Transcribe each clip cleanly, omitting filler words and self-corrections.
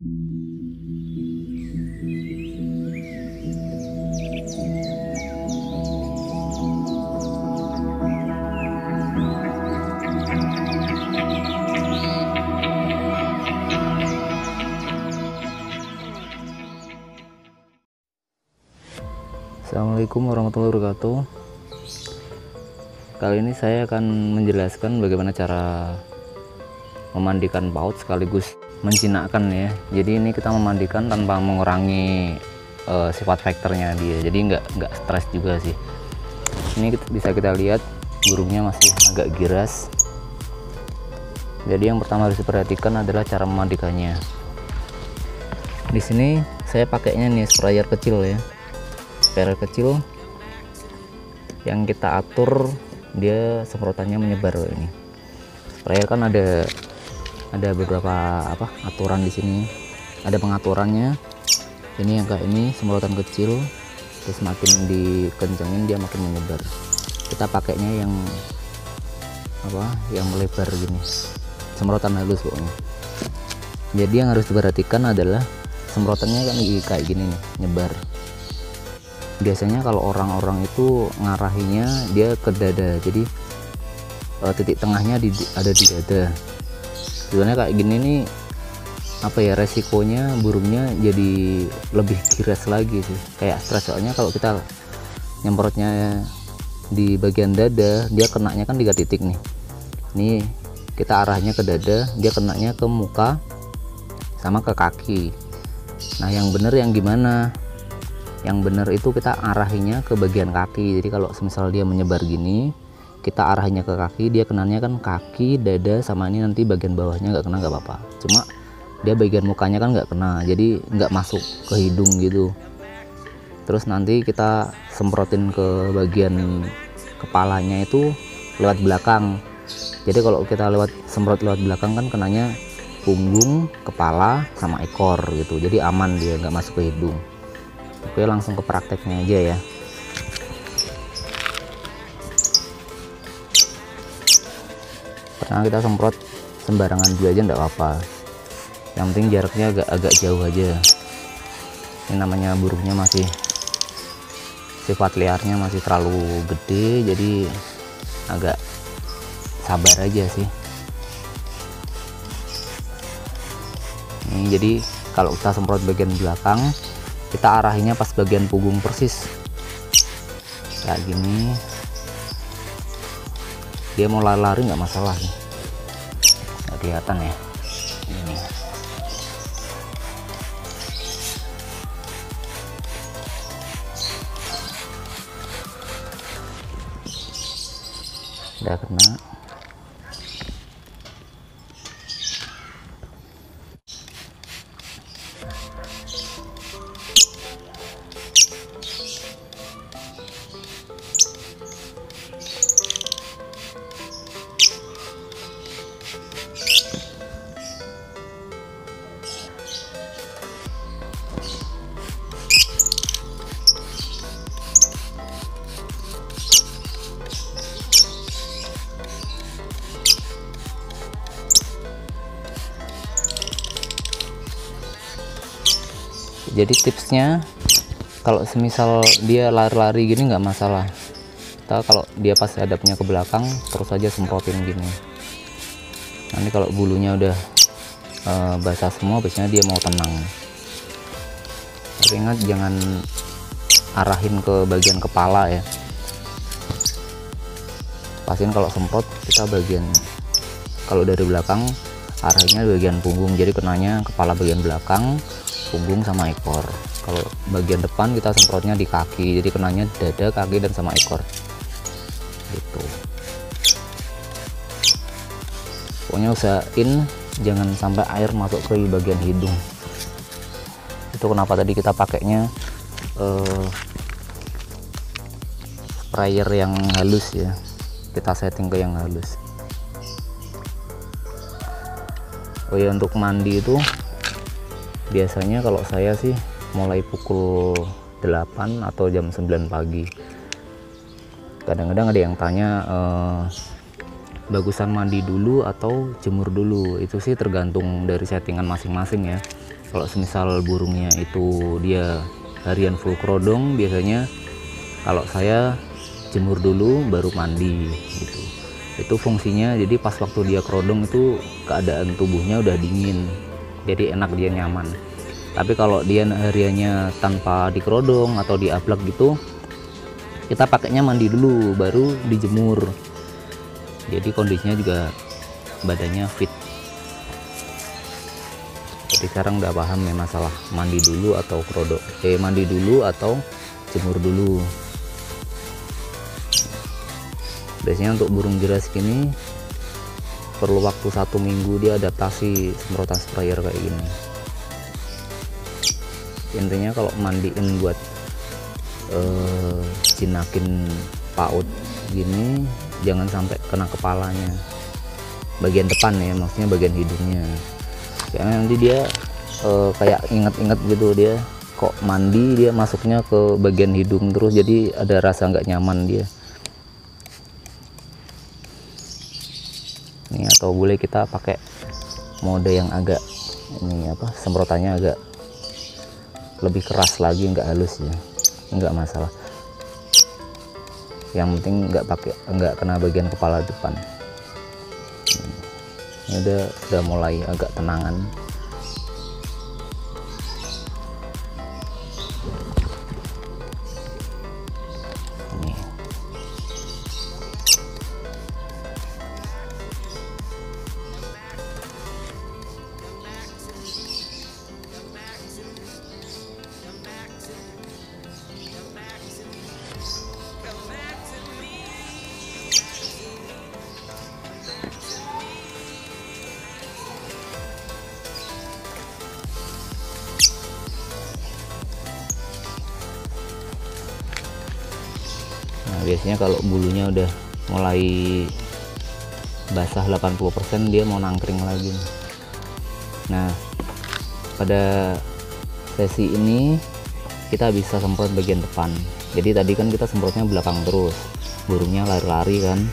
Assalamualaikum warahmatullahi wabarakatuh. Kali ini saya akan menjelaskan bagaimana cara memandikan paut sekaligus menjinakkan ya. Jadi ini kita memandikan tanpa mengurangi sifat vektornya dia. Jadi nggak stres juga sih. Ini bisa kita lihat burungnya masih agak giras. Jadi yang pertama harus diperhatikan adalah cara memandikannya. Di sini saya pakainya nih sprayer kecil ya. Sprayer kecil yang kita atur dia semprotannya menyebar ini. Sprayer kan ada beberapa aturan di sini. Ada pengaturannya. Ini yang kayak ini semprotan kecil, terus makin dikencengin dia makin menyebar. Kita pakainya yang yang melebar gini. Semprotan halus pokoknya. Jadi yang harus diperhatikan adalah semprotannya kan kayak gini nih, nyebar. Biasanya kalau orang-orang itu ngarahinya dia ke dada, jadi titik tengahnya ada di dada. Sebenarnya kayak gini nih resikonya burungnya jadi lebih giras lagi sih, kayak stres. Soalnya kalau kita nyemprotnya di bagian dada, dia kenanya kan 3 titik nih. Ini kita arahnya ke dada, dia kenanya ke muka sama ke kaki. Nah yang bener yang gimana? Yang benar itu kita arahinya ke bagian kaki. Jadi kalau semisal dia menyebar gini, kita arahinya ke kaki, dia kenanya kan kaki, dada, sama ini nanti bagian bawahnya nggak kena nggak apa-apa. Cuma dia bagian mukanya kan nggak kena, jadi nggak masuk ke hidung gitu. Terus nanti kita semprotin ke bagian kepalanya itu lewat belakang. Jadi kalau kita semprot lewat belakang kan kenanya punggung, kepala, sama ekor gitu. Jadi aman, dia nggak masuk ke hidung. Oke, langsung ke prakteknya aja ya. Pertama kita semprot sembarangan dulu aja enggak apa-apa. Yang penting jaraknya agak jauh aja. Ini namanya burungnya masih sifat liarnya masih terlalu gede, jadi agak sabar aja sih. Ini jadi kalau kita semprot bagian belakang, kita arahinnya pas bagian punggung persis kayak gini. Dia mau lari-lari nggak masalah nih, nggak kelihatan ya ini. Udah kena. Jadi tipsnya kalau semisal dia lari-lari gini nggak masalah. Kita kalau dia pas hadapnya ke belakang terus aja semprotin gini. Nanti kalau bulunya udah basah semua, biasanya dia mau tenang. Tapi ingat jangan arahin ke bagian kepala ya. Pastiin kalau semprot kita kalau dari belakang arahnya bagian punggung, jadi kenanya kepala bagian belakang, punggung sama ekor. Kalau bagian depan kita semprotnya di kaki, jadi kenanya dada, kaki, dan sama ekor gitu. Pokoknya usahain jangan sampai air masuk ke bagian hidung. Itu kenapa tadi kita pakainya sprayer yang halus ya, kita setting ke yang halus. Oh ya, untuk mandi itu biasanya kalau saya sih mulai pukul 8 atau jam 9 pagi. Kadang-kadang ada yang tanya bagusan mandi dulu atau jemur dulu. Itu sih tergantung dari settingan masing-masing ya. Kalau semisal burungnya itu dia harian full kerodong, biasanya kalau saya jemur dulu baru mandi gitu. Itu fungsinya, jadi pas waktu dia kerodong itu keadaan tubuhnya udah dingin, jadi enak, dia nyaman. Tapi kalau dia hariannya tanpa dikerodong atau diablak gitu, kita pakainya mandi dulu baru dijemur, jadi kondisinya juga badannya fit. Jadi sekarang udah paham ya masalah mandi dulu atau kerodong, mandi dulu atau jemur dulu. Biasanya untuk burung jeras gini perlu waktu 1 minggu dia adaptasi semprotan sprayer kayak gini. Intinya kalau mandiin buat jinakin paut gini jangan sampai kena kepalanya, bagian depan ya, maksudnya bagian hidungnya, karena nanti dia kayak inget-inget gitu, dia kok mandi dia masuknya ke bagian hidung terus, jadi ada rasa nggak nyaman dia. Ini atau boleh kita pakai mode yang agak ini apa, semprotannya agak lebih keras lagi, nggak halus ya, nggak masalah, yang penting nggak kena bagian kepala depan. Ini udah mulai agak tenangan. Ini biasanya kalau bulunya udah mulai basah 80%, dia mau nangkring lagi. Nah, pada sesi ini kita bisa semprot bagian depan. Jadi tadi kan kita semprotnya belakang terus, burungnya lari-lari kan,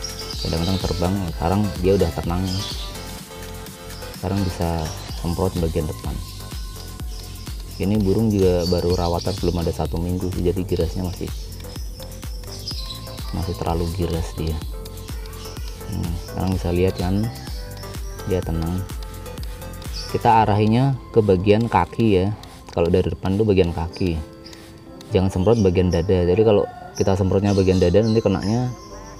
kadang-kadang terbang. Sekarang dia udah tenang, sekarang bisa semprot bagian depan. Ini burung juga baru rawatan, belum ada 1 minggu sih, jadi girasnya masih terlalu giras dia. Sekarang bisa lihat kan dia tenang. Kita arahinya ke bagian kaki ya, kalau dari depan tuh bagian kaki, jangan semprot bagian dada. Jadi kalau kita semprotnya bagian dada nanti kenanya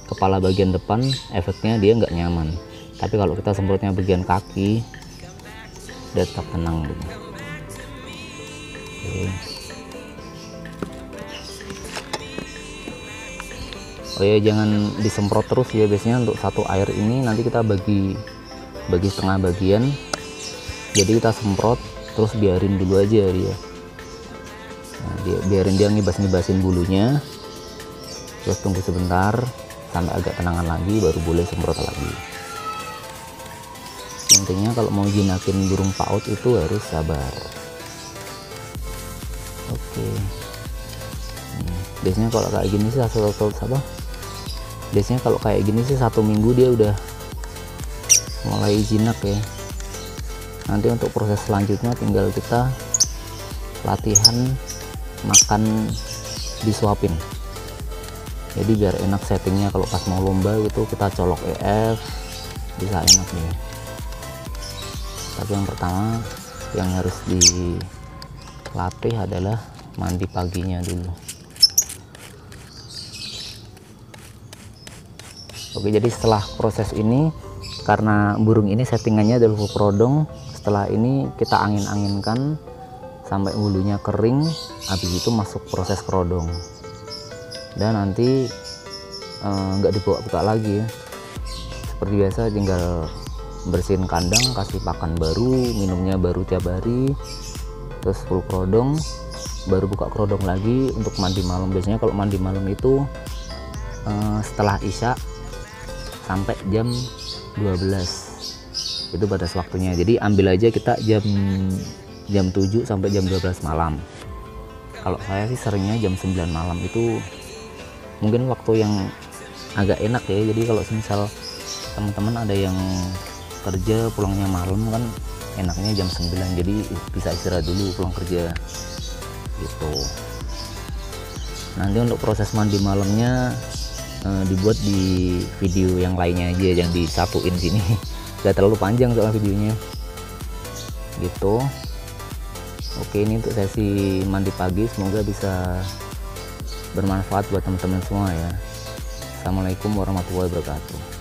kepala bagian depan, efeknya dia nggak nyaman. Tapi kalau kita semprotnya bagian kaki, dia tetap tenang gitu. Oke. Oh ya, jangan disemprot terus ya, biasanya untuk satu air ini nanti kita bagi setengah bagian, jadi kita semprot terus biarin dulu aja dia. Nah, biarin dia ngibas-ngibasin bulunya, terus tunggu sebentar sampai agak tenangan lagi baru boleh semprot lagi. Intinya kalau mau jinakin burung paut itu harus sabar. Oke. Biasanya kalau kayak gini sih biasanya kalau kayak gini sih 1 minggu dia udah mulai jinak ya. Nanti untuk proses selanjutnya tinggal kita latihan makan disuapin, jadi biar enak settingnya. Kalau pas mau lomba gitu kita colok EF bisa enak nih. Tapi yang pertama yang harus dilatih adalah mandi paginya dulu. Oke, jadi setelah proses ini, karena burung ini settingannya adalah full kerodong, setelah ini kita angin-anginkan sampai bulunya kering, habis itu masuk proses kerodong. Dan nanti nggak dibuka-buka lagi ya, seperti biasa tinggal bersihin kandang, kasih pakan baru, minumnya baru tiap hari, terus full kerodong, baru buka kerodong lagi untuk mandi malam. Biasanya kalau mandi malam itu setelah isya sampai jam 12 itu batas waktunya. Jadi ambil aja kita jam 7 sampai jam 12 malam. Kalau saya sih seringnya jam 9 malam, itu mungkin waktu yang agak enak ya. Jadi kalau misal teman-teman ada yang kerja pulangnya malam kan enaknya jam 9, jadi bisa istirahat dulu pulang kerja gitu. Nanti untuk proses mandi malamnya dibuat di video yang lainnya aja, yang disatuin sini. Gak terlalu panjang soal videonya gitu. Oke, ini untuk sesi mandi pagi, semoga bisa bermanfaat buat teman-teman semua ya. Assalamualaikum warahmatullahi wabarakatuh.